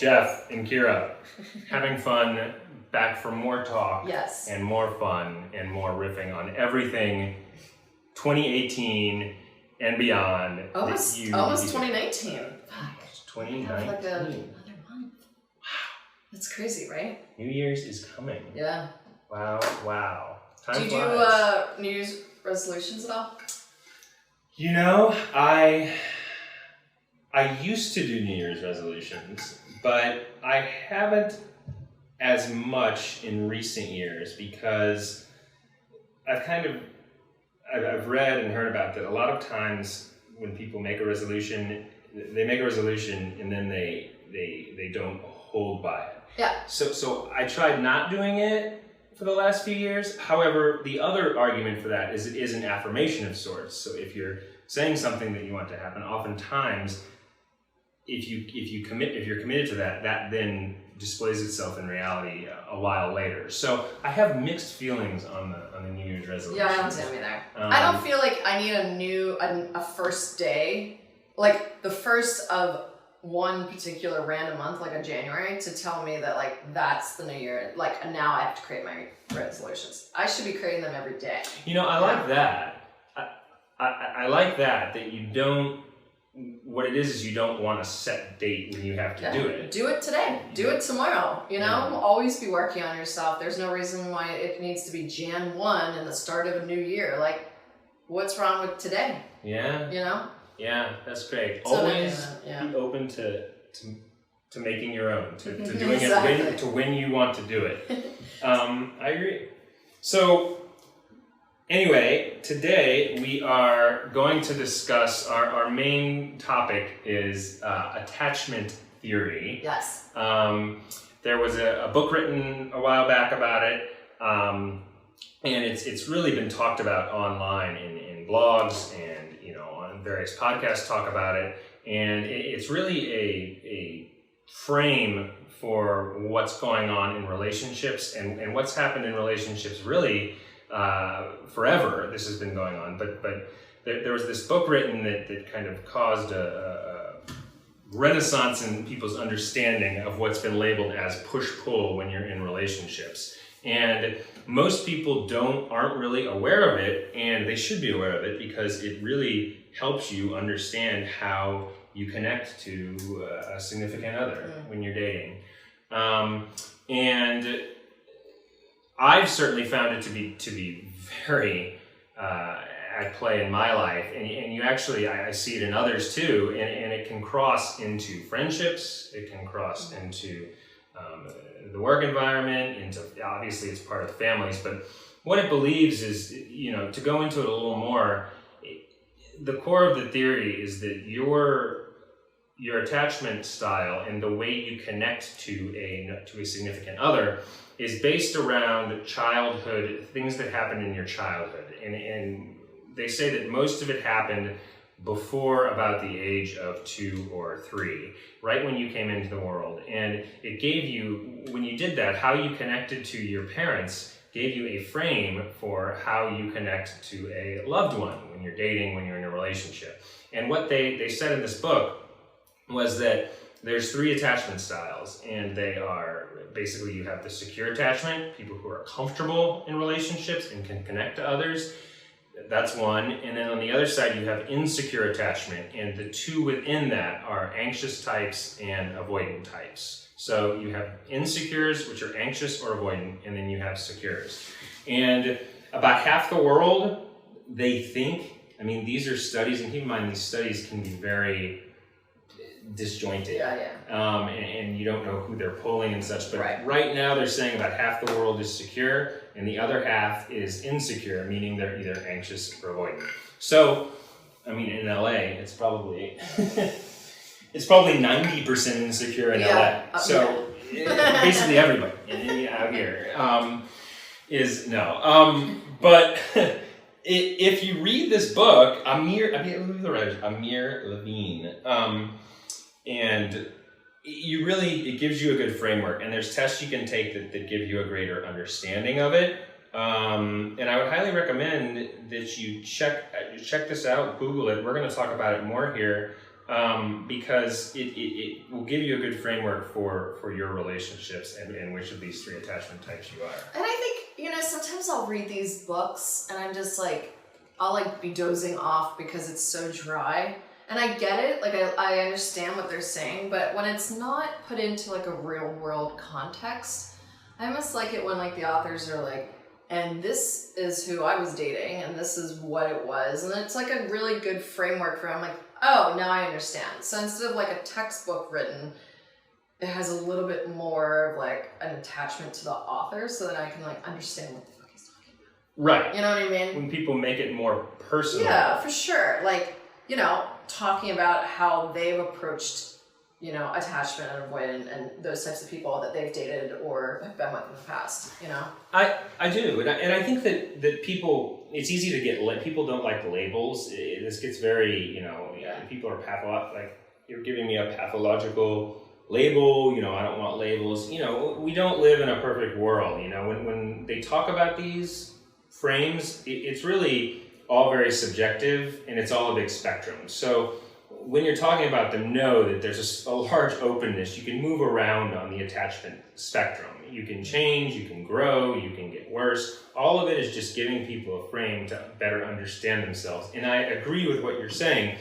Geoff and Kira, having fun, back for more talk. Yes. And more fun and more riffing on everything 2018 and beyond. Almost 2019. 2019. Like another month. Wow. That's crazy, right? New Year's is coming. Yeah. Wow. Time do you flies. do New Year's resolutions at all? You know, I used to do New Year's resolutions, but I haven't as much in recent years because I've read and heard about that a lot of times when people make a resolution, they make a resolution and then they don't hold by it. Yeah. So I tried not doing it for the last few years. However, the other argument for that is it is an affirmation of sorts. So if you're saying something that you want to happen, oftentimes if you're committed to that, that then displays itself in reality a while later. So I have mixed feelings on the New Year's resolution. Yeah, I don't see me there. I don't feel like I need a first day, like the first of one particular random month, like a January, to tell me that like that's the new year. Like, and now I have to create my resolutions. I should be creating them every day. You know, I like that. I like that you don't. What it is you don't want a set date when you have to do it. Do it today. Do it tomorrow. You know, always be working on yourself. There's no reason why it needs to be Jan 1 and the start of a new year. Like, what's wrong with today? Yeah. You know? Yeah, that's great. So always be open to making your own, to doing exactly. it when you want to do it. I agree. So, anyway, today we are going to discuss our main topic is attachment theory. Yes. There was a book written a while back about it, and it's really been talked about online in blogs and on various podcasts talk about it, and it's really a frame for what's going on in relationships and what's happened in relationships really forever. This has been going on, but there was this book written that kind of caused a renaissance in people's understanding of what's been labeled as push-pull when you're in relationships. And most people aren't really aware of it, and they should be aware of it because it really helps you understand how you connect to a significant other when you're dating. And I've certainly found it to be very at play in my life, and you actually, I see it in others too, and it can cross into friendships, it can cross into the work environment, obviously it's part of families, but what it believes is, to go into it a little more, the core of the theory is that your attachment style and the way you connect to a significant other is based around childhood, things that happened in your childhood. And they say that most of it happened before about the age of 2 or 3, right when you came into the world. And it gave you, when you did that, how you connected to your parents gave you a frame for how you connect to a loved one when you're dating, when you're in a relationship. And what they said in this book was that there's 3 attachment styles, and they are basically, you have the secure attachment, people who are comfortable in relationships and can connect to others. That's one. And then on the other side, you have insecure attachment, and the 2 within that are anxious types and avoidant types. So you have insecures, which are anxious or avoidant, and then you have secures. And about half the world, they think, these are studies, and keep in mind, these studies can be very disjointed. And you don't know who they're polling and such, but right now they're saying about half the world is secure and the other half is insecure, meaning they're either anxious or avoidant. So, in LA, it's probably 90% insecure in LA. So basically everybody out here is no. But if you read this book, Amir Levine, and it gives you a good framework, and there's tests you can take that give you a greater understanding of it. And I would highly recommend that you check this out, Google it. We're going to talk about it more here. because it will give you a good framework for your relationships and which of these 3 attachment types you are. And I think, sometimes I'll read these books and I'm just like, I'll like be dozing off because it's so dry. And I get it, like I understand what they're saying, but when it's not put into like a real world context, I almost like it when like the authors are like, and this is who I was dating and this is what it was. And it's like a really good framework for, I'm like, oh, now I understand. So instead of like a textbook written, it has a little bit more of like an attachment to the author so that I can like understand what the fuck he's talking about. Right. You know what I mean? When people make it more personal. Yeah, for sure. Like, talking about how they've approached, attachment and avoidance and those types of people that they've dated or have been with in the past, I do. And I think that people, it's easy to get, people don't like labels. This gets very, people are like, you're giving me a pathological label, I don't want labels. We don't live in a perfect world. When they talk about these frames, it's really all very subjective and it's all a big spectrum. So when you're talking about them, know that there's a large openness. You can move around on the attachment spectrum. You can change, you can grow, you can get worse. All of it is just giving people a frame to better understand themselves. And I agree with what you're saying.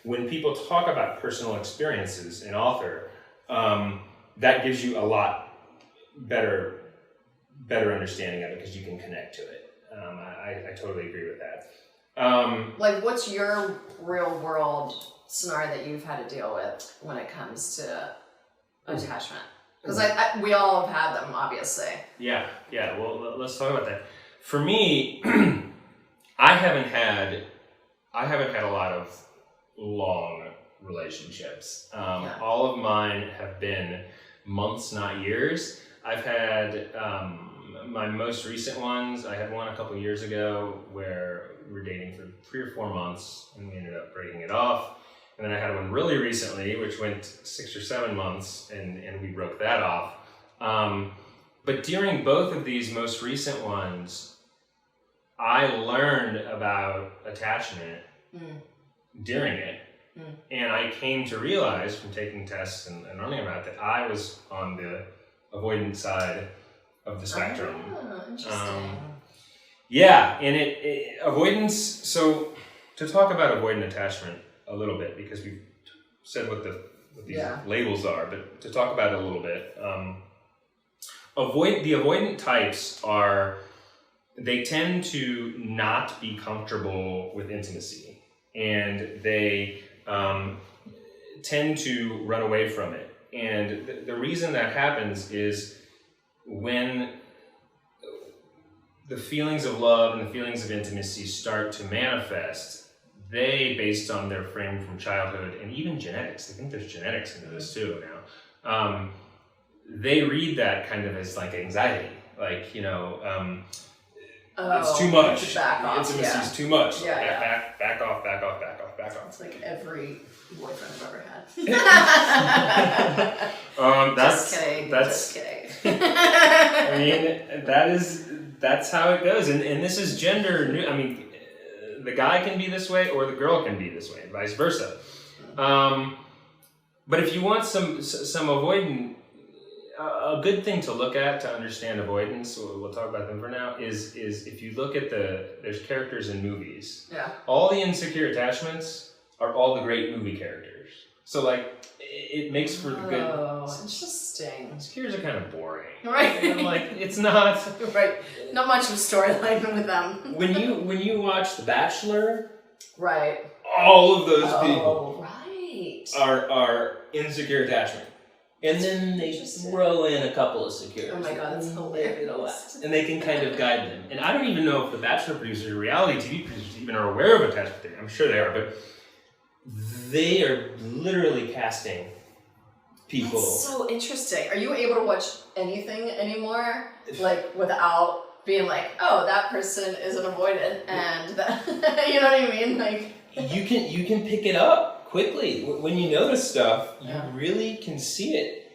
When people talk about personal experiences in author, that gives you a lot better understanding of it because you can connect to it. I totally agree with that. Like, what's your real world scenario that you've had to deal with when it comes to attachment? Because we all have had them, obviously. Yeah. Well, let's talk about that. For me, I haven't had a lot of long relationships. All of mine have been months, not years. I've had my most recent ones. I had one a couple years ago where we were dating for 3 or 4 months and we ended up breaking it off. And then I had one really recently, which went 6 or 7 months, and we broke that off. But during both of these most recent ones, I learned about attachment during it. And I came to realize from taking tests and learning about that I was on the avoidant side of the spectrum. Oh, interesting. And avoidance, so to talk about avoidant attachment a little bit, because we've said what these labels are, but to talk about it a little bit, the avoidant types they tend to not be comfortable with intimacy, and they tend to run away from it. And the reason that happens is when the feelings of love and the feelings of intimacy start to manifest, they, based on their frame from childhood and even genetics, I think there's genetics into this too now, they read that kind of as like anxiety, like, it's too much. Intimacy is too much. Back off. It's like every boyfriend I've ever had. Just kidding. I mean, that's how it goes, and this is gender new. I mean, the guy can be this way, or the girl can be this way, and vice versa. But if you want some avoidant, a good thing to look at to understand avoidance, we'll talk about them for now, is if you look at there's characters in movies. Yeah. All the insecure attachments are all the great movie characters. So like, it makes for the good. Oh, interesting. Insecures are kind of boring. Right. And like, it's not. Right. Not much of a storyline with them. When you watch The Bachelor. Right. All of those people. Right. Are insecure attachment. And then they throw in a couple of secures. Oh my god, that's hilarious. And they can kind of guide them. And I don't even know if the Bachelor producers, reality TV producers, even are aware of attachment theory. I'm sure they are, but they are literally casting people. That's so interesting. Are you able to watch anything anymore? Like, without being like, oh, that person is an avoidant, and that, you know what I mean? Like, you can pick it up quickly. When you notice stuff, you really can see it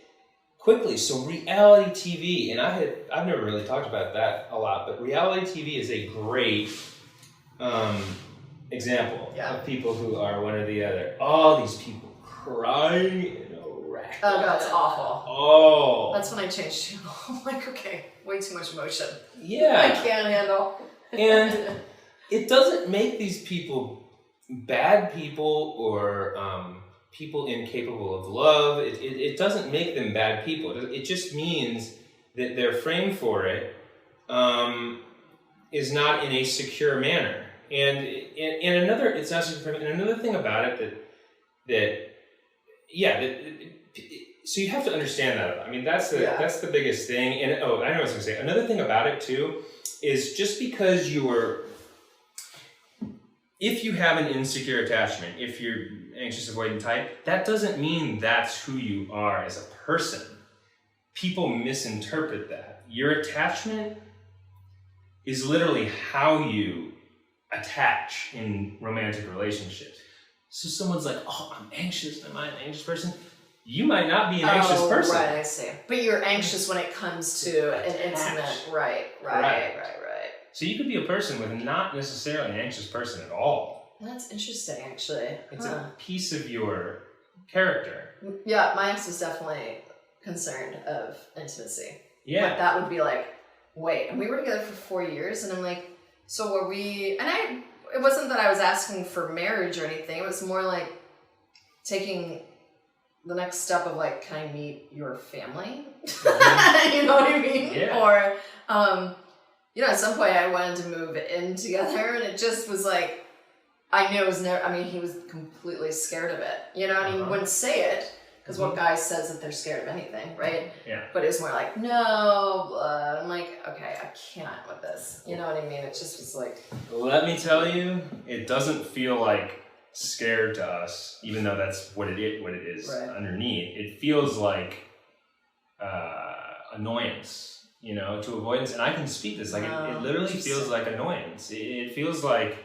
quickly. So reality TV, and I've never really talked about that a lot, but reality TV is a great example of people who are one or the other. All these people crying in a wreck. Oh god, it's awful. Oh. That's when I changed channel. I'm like, okay, way too much emotion. Yeah. I can't handle. And it doesn't make these people bad people or people incapable of love. It doesn't make them bad people. It just means that their frame for it is not in a secure manner. And another, it's not secure. And another thing about it so you have to understand that. I mean, that's the biggest thing. And I know what I was going to say. Another thing about it too is just because if you have an insecure attachment, if you're anxious avoidant type, that doesn't mean that's who you are as a person. People misinterpret that. Your attachment is literally how you attach in romantic relationships. So someone's like, oh, I'm anxious. Am I an anxious person? You might not be an anxious person. Right, I see. But you're anxious when it comes to an intimate, right. So you could be a person with not necessarily an anxious person at all. That's interesting, actually. It's a piece of your character. Yeah, my ex was definitely concerned of intimacy. Yeah. But that would be like, wait, and we were together for 4 years, and I'm like, so were we, and it wasn't that I was asking for marriage or anything, it was more like taking the next step of like, can I meet your family? Mm-hmm. You know what I mean? Yeah. Or, at some point I wanted to move in together, and it just was like, I knew it was never, he was completely scared of it, and he wouldn't say it, because what guy says that they're scared of anything, right? Yeah. But it was more like, no, I'm like, okay, I can't with this. You know what I mean? It just was like... Let me tell you, it doesn't feel like scared to us, even though that's what it is right. underneath. It feels like annoyance, to avoidance. And I can speak this, like it literally feels like annoyance. It feels like...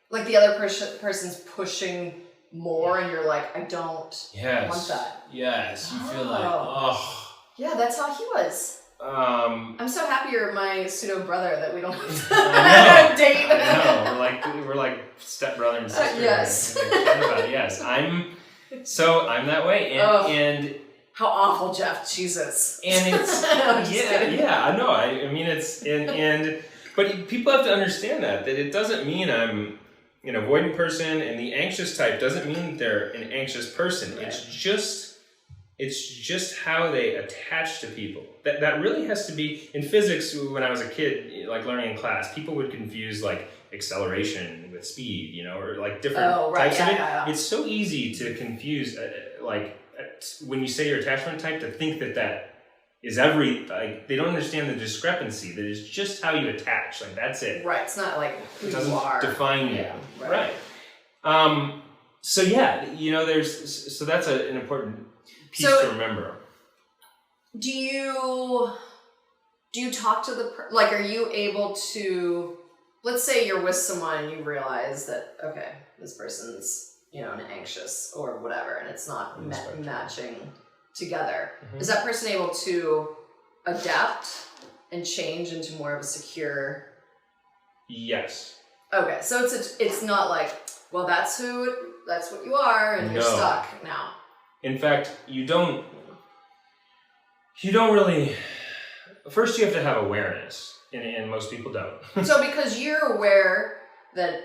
Like the other person's pushing more, and you're like, I don't want that. Yes, you feel like, oh. Yeah, that's how he was. I'm so happy you're my pseudo brother that we don't have to date. I know, we're like step brother and sister. Yes. Yes, I'm that way, and how awful, Geoff, Jesus. And it's I know. I mean it's but people have to understand that it doesn't mean I'm an avoidant person, and the anxious type doesn't mean they're an anxious person. Right. It's just how they attach to people. That really has to be, in physics, when I was a kid, like learning in class, people would confuse like acceleration with speed, or like different types of it. Yeah. It's so easy to confuse, when you say your attachment type, to think that is they don't understand the discrepancy. That is just how you attach. Like that's it. Right. It's not like who it doesn't you are. Define you. Yeah, right. So that's an important piece to remember. Do you talk to are you able to, let's say you're with someone and you realize that, okay, this person's, an anxious or whatever, and it's not matching together. Mm-hmm. Is that person able to adapt and change into more of a secure? Yes. Okay, so it's not like, well, that's what you are, and you're stuck now. In fact, you don't really. First, you have to have awareness, and most people don't. So, because you're aware that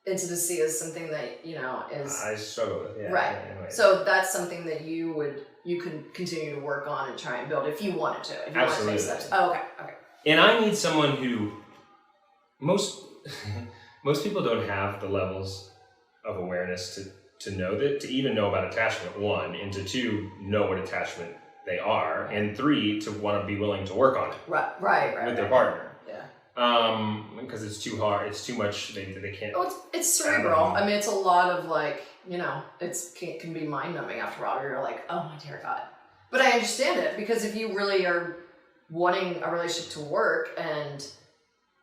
intimacy is something that is I struggle with, yeah. Right. Yeah, anyway. So that's something that you could continue to work on and try and build if you wanted to. If you Absolutely. Want to take steps. Oh, okay. And I need someone who most people don't have the levels of awareness to know that, to even know about attachment, 1, and to 2, know what attachment they are, and 3, to want to be willing to work on it. Right. With their partner. Yeah. Because it's too hard. It's too much. They can't. Oh, it's cerebral. I mean, it's a lot of it can be mind numbing after a while. You're like, oh my dear God. But I understand it, because if you really are wanting a relationship to work and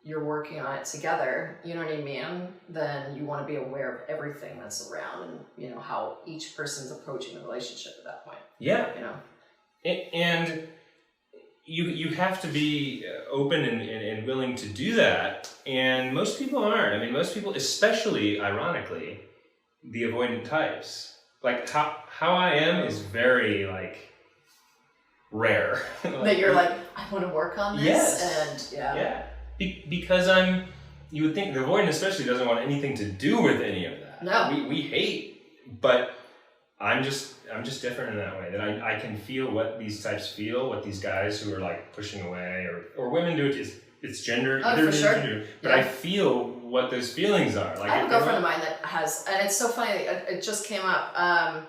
you're working on it together, you know what I mean? Then you want to be aware of everything that's around, and how each person's approaching the relationship at that point. Yeah. And you have to be open and willing to do that, and most people aren't. I mean, most people, especially ironically, the avoidant types. Like how I am is very like rare. Like, that you're like, I want to work on this. Yes. And yeah. Because you would think the avoidant especially doesn't want anything to do with any of that. No. We hate, but I'm just different in that way, that I can feel what these types feel, what these guys who are like pushing away or women do it. It's gender, either for sure. Gender, but I feel what those feelings are. Like I have a girlfriend of mine that has, and it's so funny, it just came up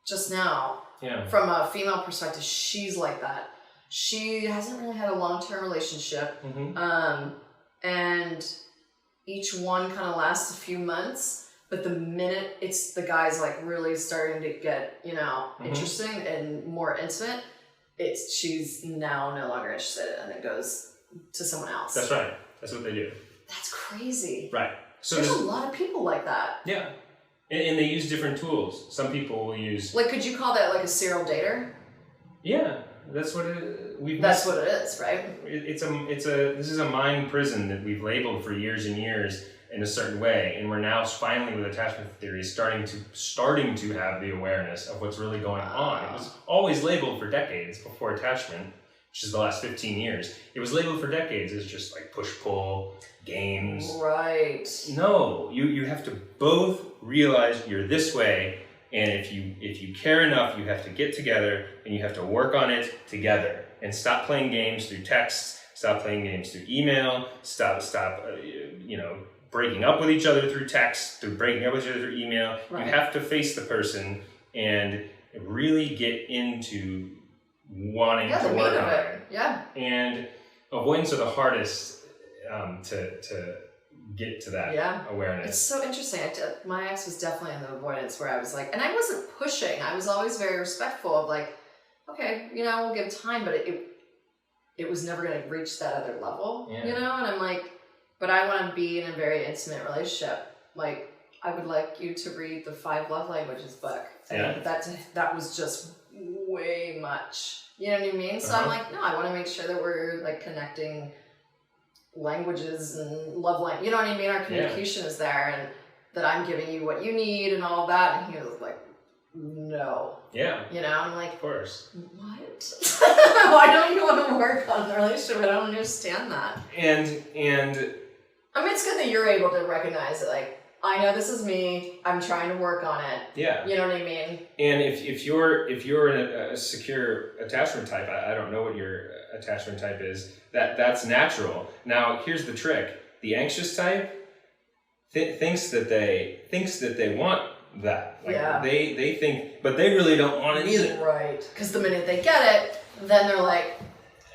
just now. Yeah. From a female perspective, she's like that. She hasn't really had a long-term relationship, and each one kind of lasts a few months. But the minute it's the guy's like really starting to get, interesting and more intimate, she's now no longer interested, and it goes to someone else. That's right. That's what they do. That's crazy. Right. So there's a lot of people like that. Yeah. And they use different tools. Some people will use... Like, could you call that like a serial dater? Yeah. That's what it... That's what it is, right? This is a mind prison that we've labeled for years and years in a certain way, and we're now finally with attachment theory starting to have the awareness of what's really going on. It was always labeled for decades before attachment, which is the last 15 years. It was labeled for decades as just like push-pull, games. Right. No, you have to both realize you're this way, and if you care enough, you have to get together and you have to work on it together and stop playing games through text, stop playing games through email, stop breaking up with each other through text, through breaking up with each other through email. Right. You have to face the person and really get into wanting to work on it. Yeah. And avoidants are the hardest to get to that awareness. It's so interesting. My ex was definitely in the avoidance where I was like, and I wasn't pushing. I was always very respectful of like, okay, we'll give time, but it was never going to reach that other level, And I'm like, but I want to be in a very intimate relationship. Like, I would like you to read the 5 Love Languages book. And that was just way much. You know what I mean? So I'm like, no, I want to make sure that we're like connecting languages and love language. You know what I mean? Our communication is there, and that I'm giving you what you need and all that. And he was like, no. Yeah. I'm like, of course. What? Why don't you want to work on the relationship? I don't understand that. And I mean, it's good that you're able to recognize it. Like, I know this is me. I'm trying to work on it. Yeah. You know what I mean? And if you're a secure attachment type, I don't know what your attachment type is. That's natural. Now, here's the trick: the anxious type thinks that they want that. Like, they think, but they really don't want it either. Right. Because the minute they get it, then they're like,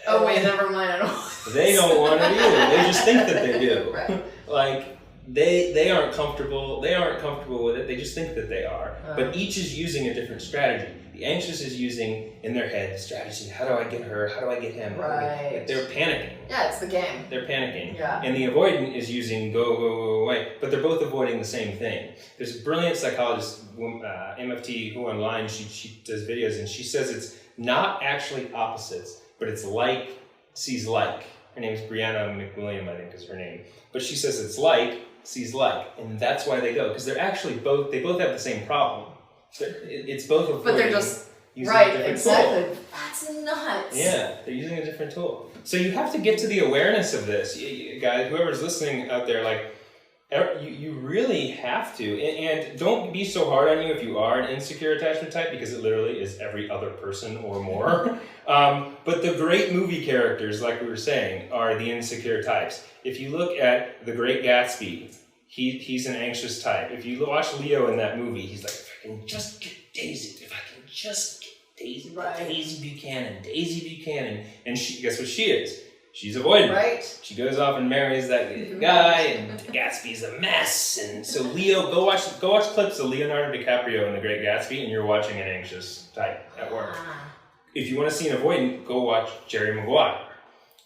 oh wait, never mind. I don't. They don't want it either. They just think that they do. Right. Like they aren't comfortable. They aren't comfortable with it. They just think that they are. But each is using a different strategy. The anxious is using in their head strategy. How do I get her? How do I get him? Right. They're panicking. Yeah, it's the game. They're panicking. Yeah. And the avoidant is using go away. But they're both avoiding the same thing. There's a brilliant psychologist, MFT, who online she does videos, and she says it's not actually opposites, but it's like sees like. Her name is Brianna McWilliam, I think is her name. But she says it's like sees like, and that's why they go, because they're actually both have the same problem. It's both avoiding. But they're just using right, a different exactly. tool. That's nuts. Yeah, they're using a different tool. So you have to get to the awareness of this, guys. Whoever's listening out there, like, you really have to, and don't be so hard on you if you are an insecure attachment type, because it literally is every other person or more. But the great movie characters, like we were saying, are the insecure types. If you look at The Great Gatsby, he's an anxious type. If you watch Leo in that movie, he's like, if I can just get Daisy, right. Daisy Buchanan. And she, guess what she is? She's avoidant. Right. She goes off and marries that guy, and Gatsby's a mess. And so Leo, go watch clips of Leonardo DiCaprio in The Great Gatsby, and you're watching an anxious type at work. If you want to see an avoidant, go watch Jerry Maguire,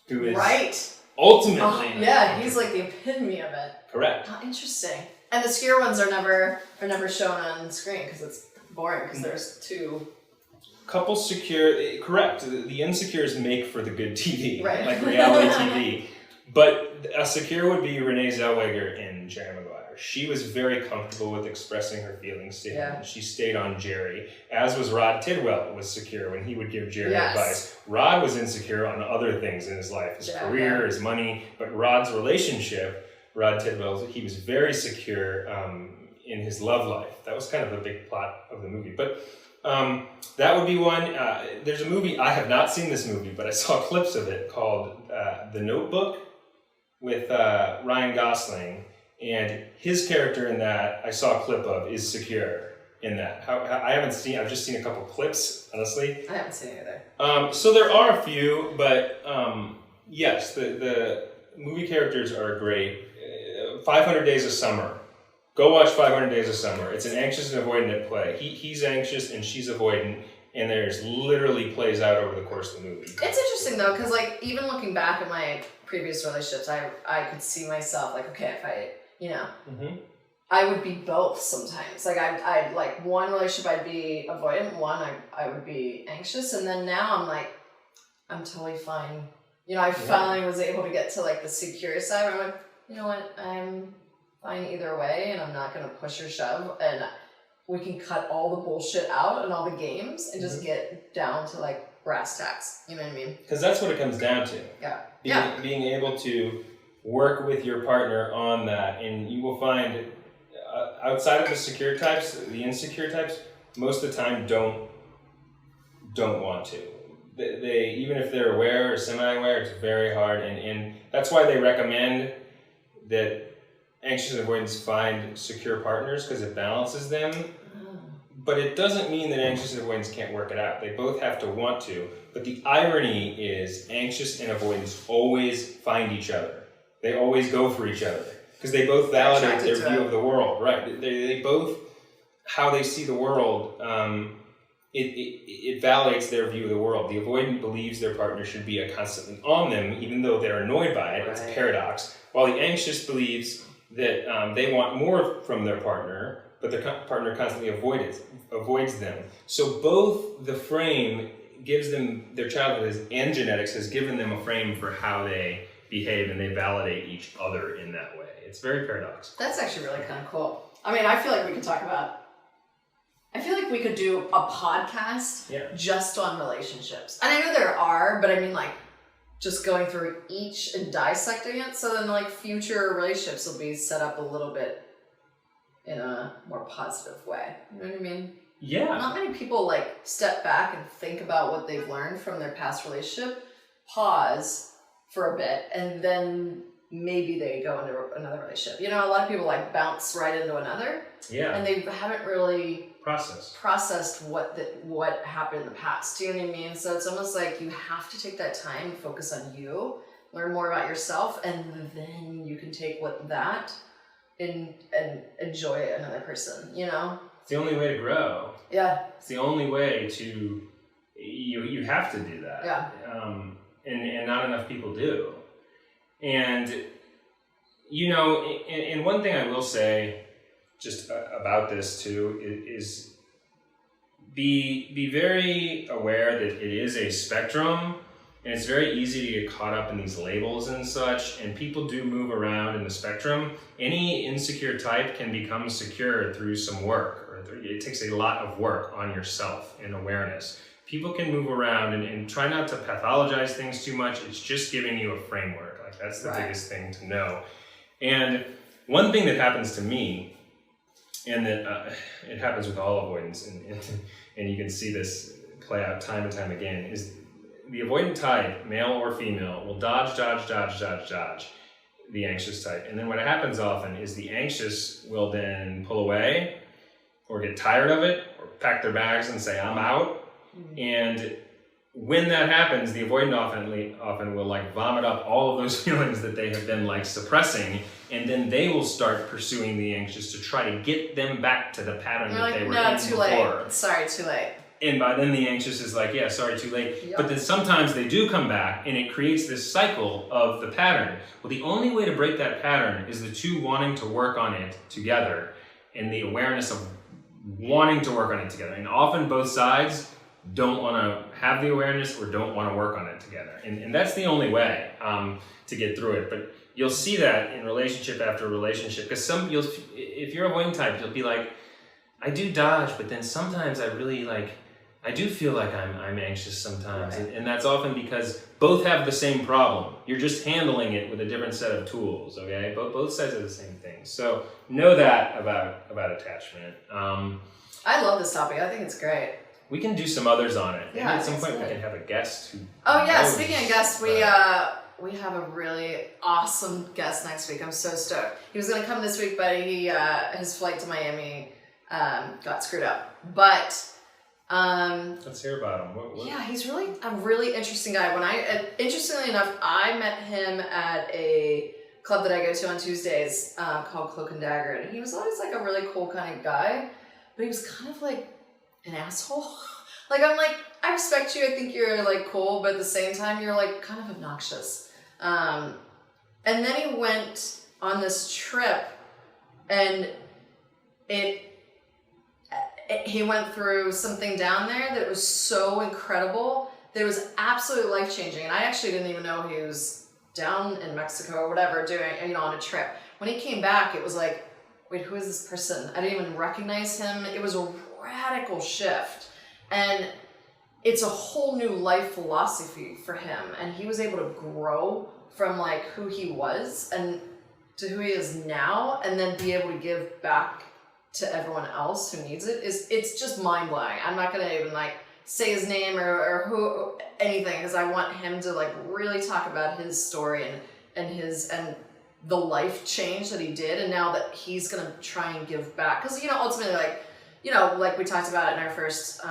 who is ultimately. He's like the epitome of it. Correct. Oh, interesting. And the secure ones are never shown on screen because it's boring because there's two. Couples secure, correct. The insecures make for the good TV, right. like reality TV. But a secure would be Renee Zellweger in Jerry Maguire. She was very comfortable with expressing her feelings to him. And she stayed on Jerry, as was Rod Tidwell was secure when he would give Jerry advice. Rod was insecure on other things in his life, his career, his money, but Rod's relationship, Rod Tidwell, he was very secure in his love life. That was kind of the big plot of the movie. But that would be one. There's a movie, I have not seen this movie, but I saw clips of it called The Notebook with Ryan Gosling. And his character in that, I saw a clip of, is secure in that. I've just seen a couple clips, honestly. I haven't seen it either. So there are a few, but yes, the movie characters are great. 500 Days of Summer. Go watch 500 Days of Summer. It's an anxious and avoidant play. He's anxious and she's avoidant, and there's literally plays out over the course of the movie. It's interesting though, because like even looking back at my previous relationships, I could see myself like, okay, if I, I would be both sometimes. Like I'd like one relationship I'd be avoidant, one I would be anxious, and then now I'm like, I'm totally fine. I finally was able to get to like the secure side where I'm like, you know what, I'm fine either way, and I'm not gonna push or shove, and we can cut all the bullshit out and all the games and just get down to like brass tacks. You know what I mean? Because that's what it comes down to. Yeah. Being able to work with your partner on that, and you will find outside of the secure types, the insecure types, most of the time don't want to. They even if they're aware or semi-aware, it's very hard, and that's why they recommend that anxious and avoidance find secure partners, because it balances them. But it doesn't mean that anxious and avoidance can't work it out. They both have to want to. But the irony is anxious and avoidance always find each other. They always go for each other because they both validate their view of the world. Right. They both, how they see the world, it validates their view of the world. The avoidant believes their partner should be constantly on them, even though they're annoyed by it. Right. It's a paradox. While the anxious believes that they want more from their partner, but their partner constantly avoids them. So both the frame gives them, their childhood and genetics has given them a frame for how they behave, and they validate each other in that way. It's very paradoxical. That's actually really kind of cool. I mean, I feel like we could talk about, I feel like we could do a podcast just on relationships. And I know there are, but I mean like just going through each and dissecting it, so then like future relationships will be set up a little bit in a more positive way. You know what I mean? Yeah. Not many people like step back and think about what they've learned from their past relationship, pause for a bit, and then maybe they go into another relationship. A lot of people like bounce right into another. Yeah. And they haven't really processed what happened in the past. Do you know what I mean? So it's almost like you have to take that time, focus on you, learn more about yourself, and then you can take that and enjoy another person, It's the only way to grow. Yeah. It's the only way to, you have to do that. Yeah. And not enough people do. And, and one thing I will say just about this too is be very aware that it is a spectrum, and it's very easy to get caught up in these labels and such, and people do move around in the spectrum. Any insecure type can become secure through some work, or it takes a lot of work on yourself and awareness. People can move around and try not to pathologize things too much. It's just giving you a framework. Like that's the biggest thing to know. And one thing that happens to me, and that it happens with all avoidance, and you can see this play out time and time again, is the avoidant type, male or female, will dodge the anxious type. And then what happens often is the anxious will then pull away or get tired of it or pack their bags and say, I'm out. And when that happens, the avoidant often will like vomit up all of those feelings that they have been like suppressing, and then they will start pursuing the anxious to try to get them back to the pattern that they were in too before. Late. Sorry, too late. And by then the anxious is like, yeah, sorry, too late. Yep. But then sometimes they do come back, and it creates this cycle of the pattern. Well, the only way to break that pattern is the two wanting to work on it together, and the awareness of wanting to work on it together. And often both sides don't want to have the awareness or don't want to work on it together. And that's the only way to get through it. But you'll see that in relationship after relationship, because if you're avoidant type, you'll be like, I do dodge, but then sometimes I do feel like I'm anxious sometimes. Right. And that's often because both have the same problem. You're just handling it with a different set of tools, okay? Both sides are the same thing. So know that about attachment. I love this topic. I think it's great. We can do some others on it. Maybe Yeah, at some point good. we can have a guest who Oh yeah, knows, speaking of guests, we have a really awesome guest next week. I'm so stoked. He was gonna come this week, but his flight to Miami got screwed up. But let's hear about him. What? yeah, he's really a really interesting guy. Interestingly enough, I met him at a club that I go to on Tuesdays called Cloak and Dagger, and he was always like a really cool kind of guy, but he was kind of like an asshole. Like, I'm like, I respect you, I think you're like cool, but at the same time you're like kind of obnoxious. And then he went on this trip, and he went through something down there that was so incredible that it was absolutely life-changing. And I actually didn't even know he was down in Mexico or whatever doing, on a trip. When he came back, it was like, wait, who is this person? I didn't even recognize him. It was a radical shift. And it's a whole new life philosophy for him. And he was able to grow from like who he was and to who he is now, and then be able to give back to everyone else who needs it. It's just mind-blowing. I'm not gonna even like say his name or who anything, because I want him to like really talk about his story and the life change that he did, and now that he's gonna try and give back. Because ultimately, like we talked about in our first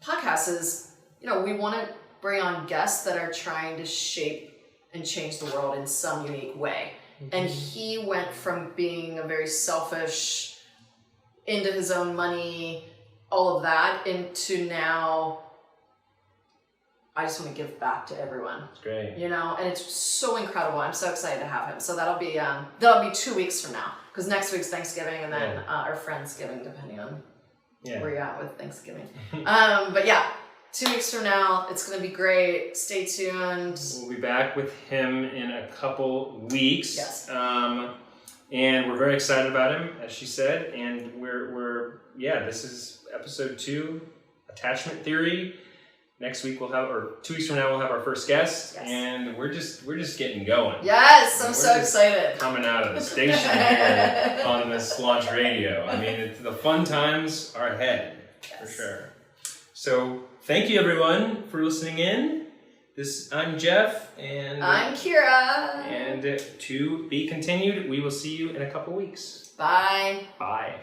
podcast, is we want to bring on guests that are trying to shape and change the world in some unique way. Mm-hmm. And he went from being a very selfish, into his own money, all of that, into now, I just want to give back to everyone. It's great. And it's so incredible. I'm so excited to have him. So that'll be 2 weeks from now, because next week's Thanksgiving, and then our Friendsgiving, depending on where you're at with Thanksgiving. But yeah, 2 weeks from now, it's going to be great. Stay tuned. We'll be back with him in a couple weeks. Yes. And we're very excited about him, as she said. And this is episode 2, Attachment Theory. Next week 2 weeks from now, we'll have our first guest. Yes. And we're just getting going. Yes, I'm so excited. Coming out of the station here on this launch radio. I mean, the fun times are ahead, for sure. So thank you, everyone, for listening in. I'm Geoff, and I'm Kira. And to be continued. We will see you in a couple weeks. Bye. Bye.